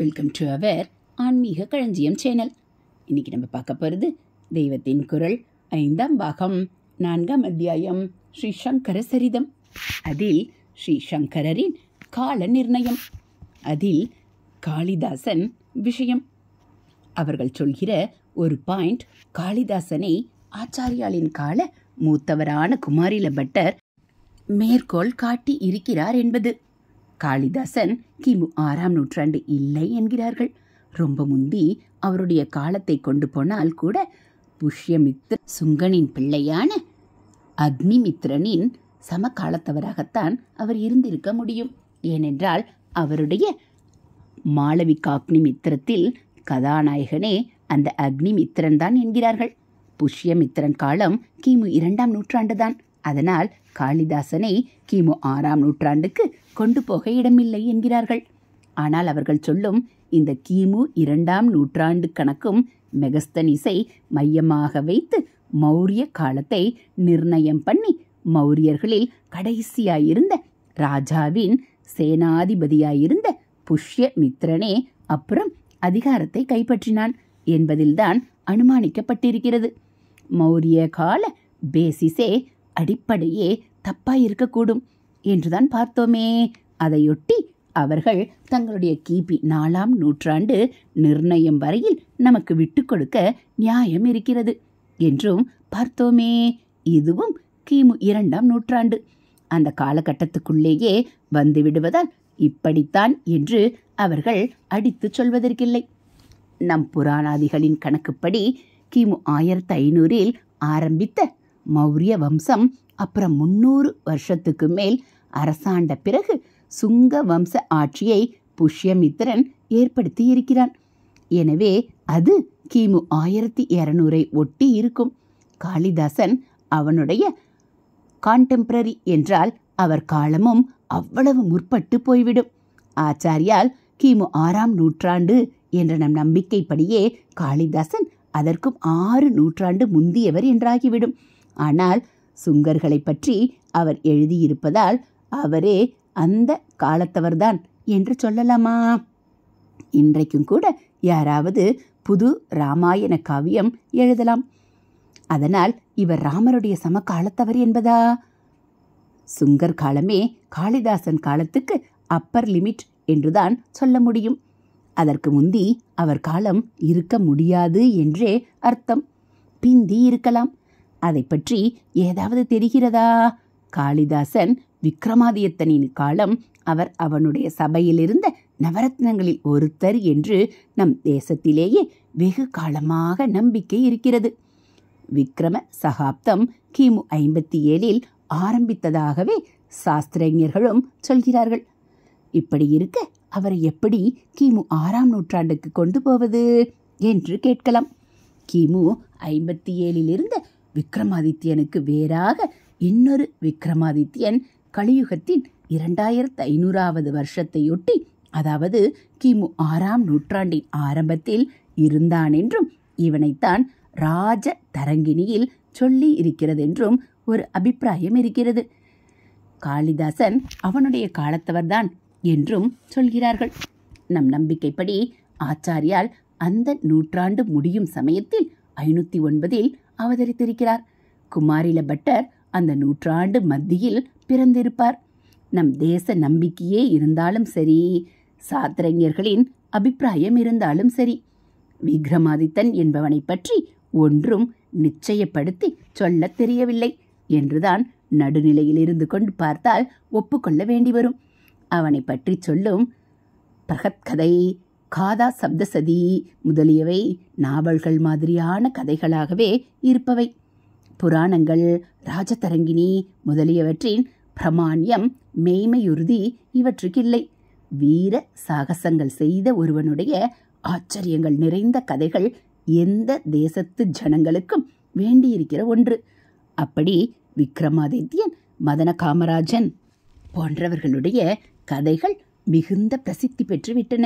Welcome to our ஆன்மீக களஞ்சியம் channel. இன்னைக்கு நம்ம பார்க்க போகிறது தெய்வத்தின் குரல் 5ஆம் பாகம் 4ஆம் அத்தியாயம் ஸ்ரீ சங்கர சரிதம். அதில் ஸ்ரீ சங்கரரின் கால நிர்ணயம், அதில் காளிதாசன் விஷயம். அவர்கள் சொல்கிற ஒரு பாயிண்ட் காளிதாசனை ஆச்சாரியாலின் கால மூத்தவரான குமாரில பட்டர் மேற்கோள் காட்டி இருக்கிறார் என்பது. காளிதாசன் கிமு 6ஆம் நூற்றாண்டு இல்லை என்கிறார்கள். ரொம்ப முந்தி அவருடைய காலத்தை கொண்டு போனால் கூட புஷ்யமித்ர சுங்கனின் பிள்ளையான அக்னிமித்ரனின் சமகாலத்தவராகத்தான் அவர் இருந்திருக்க முடியும். ஏனென்றால் அவருடைய மாளவிகாக்னிமித்திரத்தில் கதாநாயகனே அந்த அக்னிமித்ரன் தான் என்கிறார்கள். புஷ்யமித்ரன் காலம் கிமு 2ஆம் நூற்றாண்டு தான். அதனால் காளிதாசனை கிமு 6ஆம் நூற்றாண்டுக்கு கொண்டு போக இடமில்லை என்கிறார்கள். ஆனால் அவர்கள் சொல்லும் இந்த கிமு 2ஆம் நூற்றாண்டு கணக்கும் மெகஸ்தனிஸை மையமாக வைத்து மௌரிய காலத்தை நிர்ணயம் பண்ணி மௌரியர்களில் கடைசியாயிருந்த ராஜாவின் சேனாதிபதியாயிருந்த புஷ்யமித்ரனே அப்புறம் அதிகாரத்தை கைப்பற்றினான் என்பதில்தான் அனுமானிக்கப்பட்டிருக்கிறது. மௌரிய கால பேசிஸே அடிப்படையே தப்பாயிருக்கக்கூடும் என்றுதான் பார்த்தோமே. அதையொட்டி அவர்கள் தங்களுடைய கிபி 4ஆம் நூற்றாண்டு நிர்ணயம் வரையில் நமக்கு விட்டு கொடுக்க நியாயம் இருக்கிறது என்றும் பார்த்தோமே. இதுவும் கிமு 2ஆம் நூற்றாண்டு அந்த காலகட்டத்துக்குள்ளேயே வந்துவிடுவதால் இப்படித்தான் என்று அவர்கள் அடித்து சொல்வதற்கில்லை. நம் புராணாதிகளின் கணக்குப்படி கிமு 1500 ஆரம்பித்த மௌரிய வம்சம் அப்புறம் 300 வருஷத்துக்கு மேல் அரசாண்ட பிறகு சுங்க வம்ச ஆட்சியை புஷ்யமித்ரன் ஏற்படுத்தி இருக்கிறான். எனவே அது கிமு 1200 ஒட்டி இருக்கும். காளிதாசன் அவனுடைய கான்டெம்பரரி என்றால் அவர் காலமும் அவ்வளவு முற்பட்டு போய்விடும். ஆச்சாரியால் கிமு 6ஆம் நூற்றாண்டு என்ற நம் நம்பிக்கைப்படியே காளிதாசன் அதற்கும் 6 நூற்றாண்டு முந்தியவர் என்றாகிவிடும். ஆனால் சுங்கர்களை பற்றி அவர் எழுதியிருப்பதால் அவரே அந்த காலத்தவர்தான் என்று சொல்லலாமா? இன்றைக்கும் கூட யாராவது புது ராமாயண காவியம் எழுதலாம். அதனால் இவர் ராமருடைய சமகாலத்தவர் என்பதா? சுங்கர் காலமே காளிதாசன் காலத்துக்கு அப்பர் லிமிட் என்றுதான் சொல்ல முடியும். அதற்கு முந்தி அவர் காலம் இருக்க முடியாது என்றே அர்த்தம். பிந்தி இருக்கலாம். அதை பற்றி ஏதாவது தெரிகிறதா? காளிதாசன் விக்ரமாதித்தனின் காலம் அவர் அவனுடைய சபையிலிருந்த நவரத்னங்களில் ஒருத்தர் என்று நம் தேசத்திலேயே வெகு காலமாக நம்பிக்கை இருக்கிறது. விக்ரம சகாப்தம் கிமு 57 ஆரம்பித்ததாகவே சாஸ்திரஞர்களும் சொல்கிறார்கள். இப்படி இருக்க அவரை எப்படி கிமு 6ஆம் நூற்றாண்டுக்கு கொண்டு போவது என்று கேட்கலாம். கிமு 57 இருந்த விக்ரமாதித்யனுக்கு வேறாக இன்னொரு விக்ரமாதித்யன் கலியுகத்தின் 2500வது வருஷத்தையொட்டி, அதாவது கிமு 6ஆம் நூற்றாண்டின் ஆரம்பத்தில் இருந்தான் என்றும் இவனைத்தான் ராஜ தரங்கிணியில் சொல்லி இருக்கிறதென்றும் ஒரு அபிப்பிராயம் இருக்கிறது. காளிதாசன் அவனுடைய காலத்தவர்தான் என்றும் சொல்கிறார்கள். நம் நம்பிக்கைப்படி ஆச்சாரியால் அந்த நூற்றாண்டு முடியும் சமயத்தில் 509 அவதரித்திருக்கிறார். குமாரில பட்டர் அந்த நூற்றாண்டு மத்தியில் பிறந்திருப்பார். நம் தேச நம்பிக்கையே இருந்தாலும் சரி, சாத்திரஞர்களின் அபிப்பிராயம் இருந்தாலும் சரி, விக்ரமாதித்தன் என்பவனை பற்றி ஒன்றும் நிச்சயப்படுத்தி சொல்ல தெரியவில்லை என்றுதான் நடுநிலையில் இருந்து கொண்டு பார்த்தால் ஒப்புக்கொள்ள வேண்டி வரும். அவனை பற்றி சொல்லும் பிரகத்கதை, காதா சப்தசதி முதலியவை நாவல்கள் மாதிரியான கதைகளாகவே இருப்பவை. புராணங்கள், ராஜதரங்கிணி முதலியவற்றின் பிரமாண்யம், மெய்மையுறுதி இவற்றுக்கில்லை. வீர சாகசங்கள் செய்த ஒருவனுடைய ஆச்சரியங்கள் நிறைந்த கதைகள் எந்த தேசத்து ஜனங்களுக்கும் வேண்டியிருக்கிற ஒன்று. அப்படி விக்ரமாதித்யன், மதன காமராஜன் போன்றவர்களுடைய கதைகள் மிகுந்த பிரசித்தி பெற்றுவிட்டன.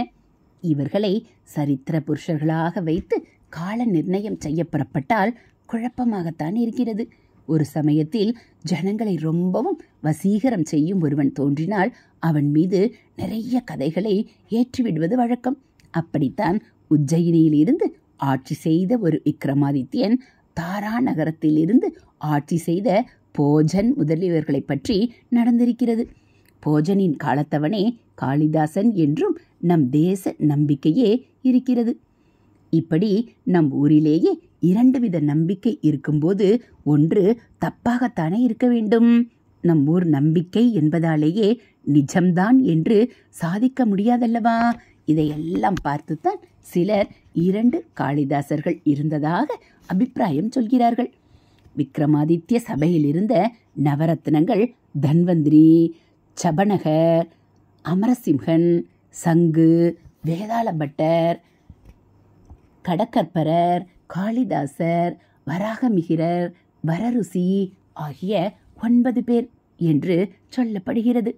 இவர்களை சரித்திர புருஷர்களாக வைத்து கால நிர்ணயம் செய்ய புறப்பட்டால் குழப்பமாகத்தான் இருக்கிறது. ஒரு சமயத்தில் ஜனங்களை ரொம்பவும் வசீகரம் செய்யும் ஒருவன் தோன்றினால் அவன் மீது நிறைய கதைகளை ஏற்றிவிடுவது வழக்கம். அப்படித்தான் உஜ்ஜயினியிலிருந்து ஆட்சி செய்த ஒரு விக்ரமாதித்யன் தாரா நகரத்திலிருந்து ஆட்சி செய்த போஜன் முதலியவர்களை பற்றி நடந்திருக்கிறது. போஜனின் காலத்தவனே காளிதாசன் என்றும் நம் தேச நம்பிக்கையே இருக்கிறது. இப்படி நம் ஊரிலேயே 2 வித நம்பிக்கை இருக்கும்போது ஒன்று தப்பாகத்தானே இருக்க வேண்டும். நம் ஊர் நம்பிக்கை என்பதாலேயே நிஜம்தான் என்று சாதிக்க முடியாதல்லவா? இதையெல்லாம் பார்த்துத்தான் சிலர் 2 காளிதாசர்கள் இருந்ததாக அபிப்பிராயம் சொல்கிறார்கள். விக்ரமாதித்ய சபையில் இருந்த நவரத்னங்கள் தன்வந்திரி, சபனகர், அமரசிம்ஹன், சங்கு, வேதாளபட்டர், கடக்கற்பரர், காளிதாசர், வராகமிகிரர், வரருசி ஆகிய 9 பேர் என்று சொல்லப்படுகிறது.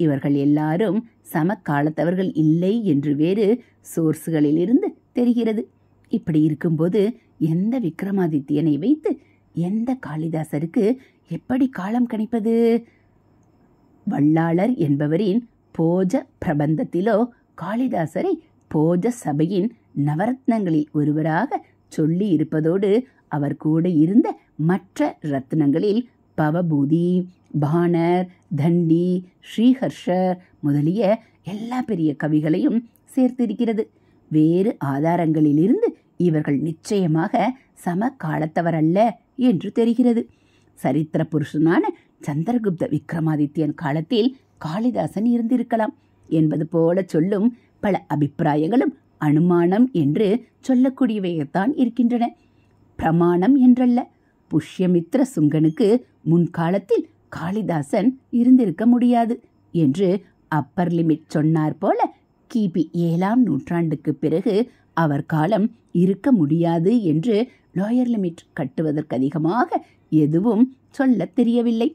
இவர்கள் எல்லாரும் சமகாலத்தவர்கள் இல்லை என்று வேறு சோர்ஸ்களிலிருந்து தெரிகிறது. இப்படி இருக்கும்போது எந்த விக்ரமாதித்யனை வைத்து எந்த காளிதாசருக்கு எப்படி காலம் கணிப்பது? வல்லாளர் என்பவரின் போஜ பிரபந்தத்திலோ காளிதாசரை போஜ சபையின் நவரத்னங்களில் ஒருவராக சொல்லி இருப்பதோடு அவர் கூட இருந்த மற்ற ரத்னங்களில் பவபூதி, பாணர், தண்டி, ஸ்ரீஹர்ஷர் முதலிய எல்லா பெரிய கவிகளையும் சேர்த்திருக்கிறது. வேறு ஆதாரங்களிலிருந்து இவர்கள் நிச்சயமாக சமகாலத்தவரல்ல என்று தெரிகிறது. சரித்திர புருஷனான சந்திரகுப்த விக்ரமாதித்யன் காலத்தில் காளிதாசன் இருந்திருக்கலாம் என்பது போல சொல்லும் பல அபிப்பிராயங்களும் அனுமானம் என்று சொல்லக்கூடியவையத்தான் இருக்கின்றன, பிரமாணம் என்றல்ல. புஷ்யமித்ர சுங்கனுக்கு முன்காலத்தில் காளிதாசன் இருந்திருக்க முடியாது என்று அப்பர் லிமிட் சொன்னார் போல கிபி 7ஆம் நூற்றாண்டுக்கு பிறகு அவர் காலம் இருக்க முடியாது என்று லோயர் லிமிட் கட்டுவதற்கு அதிகமாக எதுவும் சொல்ல தெரியவில்லை.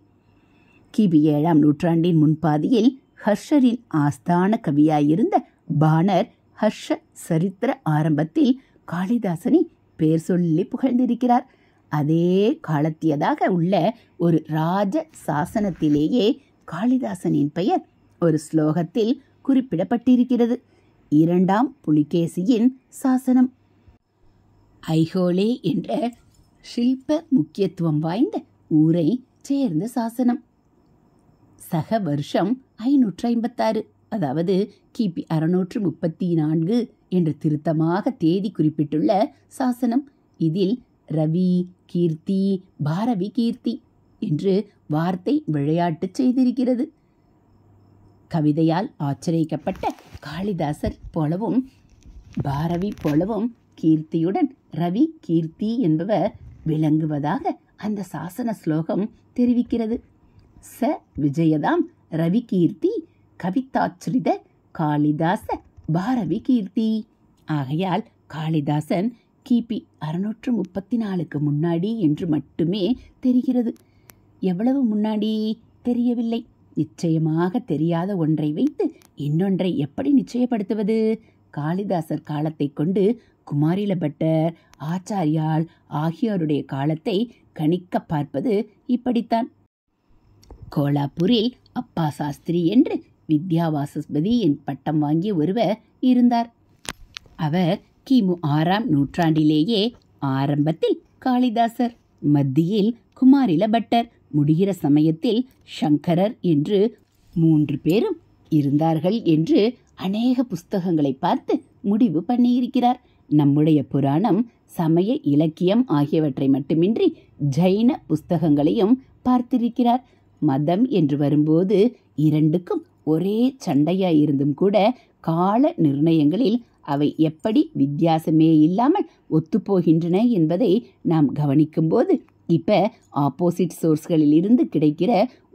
கிபி 7ஆம் நூற்றாண்டின் முன்பாதியில் ஹர்ஷரின் ஆஸ்தான கவியாயிருந்த பாணர் ஹர்ஷ சரித்திர ஆரம்பத்தில் காளிதாசனை பேர் சொல்லி புகழ்ந்திருக்கிறார். அதே காலத்தியதாக உள்ள ஒரு ராஜ சாசனத்திலேயே காளிதாசனின் பெயர் ஒரு ஸ்லோகத்தில் குறிப்பிடப்பட்டிருக்கிறது. 2ஆம் புலிகேசியின் சாசனம். ஐஹோலே என்ற ஷில்ப முக்கியத்துவம் வாய்ந்த ஊரை சேர்ந்த சாசனம். சக வருஷம் 556, அதாவது கிபி 634 என்று திருத்தமாக தேதி குறிப்பிட்டுள்ள சாசனம். இதில் ரவி கீர்த்தி, பாரவி கீர்த்தி என்று வார்த்தை விளையாட்டு செய்திருக்கிறது. கவிதையால் ஆச்சரிக்கப்பட்ட காளிதாசர் போலவும் பாரவி போலவும் கீர்த்தியுடன் ரவி கீர்த்தி என்பவர் விளங்குவதாக அந்த சாசன ஸ்லோகம் தெரிவிக்கிறது. ச விஜயதாம் ரவி கீர்த்தி கவிதாச்ரித காளிதாச பாரவி கீர்த்தி. ஆகையால் காளிதாசன் கிபி 634க்கு முன்னாடி என்று மட்டுமே தெரிகிறது. எவ்வளவு முன்னாடி தெரியவில்லை. நிச்சயமாக தெரியாத ஒன்றை வைத்து இன்னொன்றை எப்படி நிச்சயப்படுத்துவது? காளிதாசர் காலத்தை கொண்டு குமாரில பட்டர், ஆச்சாரியால் ஆகியோருடைய காலத்தை கணிக்க பார்ப்பது இப்படித்தான். கோலாப்பூரில் அப்பா சாஸ்திரி என்று வித்யாவாசஸ்பதி என் பட்டம் வாங்கிய ஒருவர் இருந்தார். அவர் கிமு 6ஆம் நூற்றாண்டிலேயே ஆரம்பத்தில் காளிதாசர், மத்தியில் குமாரில பட்டர், முடிகிற சமயத்தில் சங்கரர் என்று 3 பேரும் இருந்தார்கள் என்று அநேக புஸ்தகங்களை பார்த்து முடிவு பண்ணியிருக்கிறார். நம்முடைய புராணம், சமய இலக்கியம் ஆகியவற்றை மட்டுமின்றி ஜைன புஸ்தகங்களையும் பார்த்திருக்கிறார். மதம் என்று வரும்போது 2க்கும் ஒரே சண்டையாயிருந்தும் கூட கால நிர்ணயங்களில் அவை எப்படி வித்தியாசமே இல்லாமல் ஒத்துப்போகின்றன என்பதை நாம் கவனிக்கும்போது இப்ப ஆப்போசிட் சோர்ஸ்களில் இருந்து கிடைக்கிற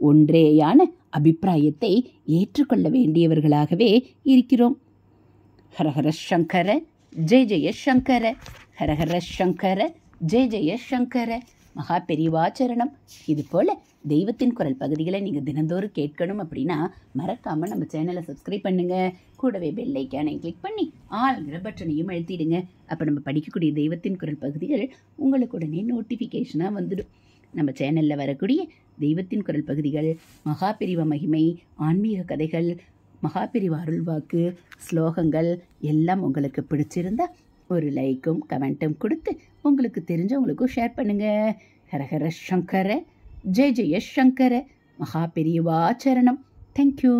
ஒன்றேயான அபிப்பிராயத்தை ஏற்றுக்கொள்ள வேண்டியவர்களாகவே இருக்கிறோம். ஹரஹர சங்கர ஜெய ஜெய சங்கர, ஹரஹர சங்கர ஜெய ஜெய சங்கர. மகா பெரிவாச்சரணம். இது போல் தெய்வத்தின் குரல் பகுதிகளை நீங்கள் தினந்தோறும் கேட்கணும் அப்படின்னா மறக்காமல் நம்ம சேனலை சப்ஸ்கிரைப் பண்ணுங்கள். கூடவே பெல் ஐக்கானை கிளிக் பண்ணி ஆல்ங்கிற பட்டனையும் அழுத்திடுங்க. அப்போ நம்ம படிக்கக்கூடிய தெய்வத்தின் குரல் பகுதிகள் உங்களுக்கு உடனே நோட்டிஃபிகேஷனாக வந்துடும். நம்ம சேனலில் வரக்கூடிய தெய்வத்தின் குரல் பகுதிகள், மகா பெரிவ மகிமை, ஆன்மீக கதைகள், மகாபெரிவா அருள்வாக்கு ஸ்லோகங்கள் எல்லாம் உங்களுக்கு பிடிச்சிருந்தா ஒரு லைக்கும் கமெண்ட்டும் கொடுத்து உங்களுக்கு தெரிஞ்சவங்களுக்கும் ஷேர் பண்ணுங்க. ஹரஹர சங்கர, ஜெய ஜெய சங்கர, மகாபெரிவா சரணம். தேங்க்யூ.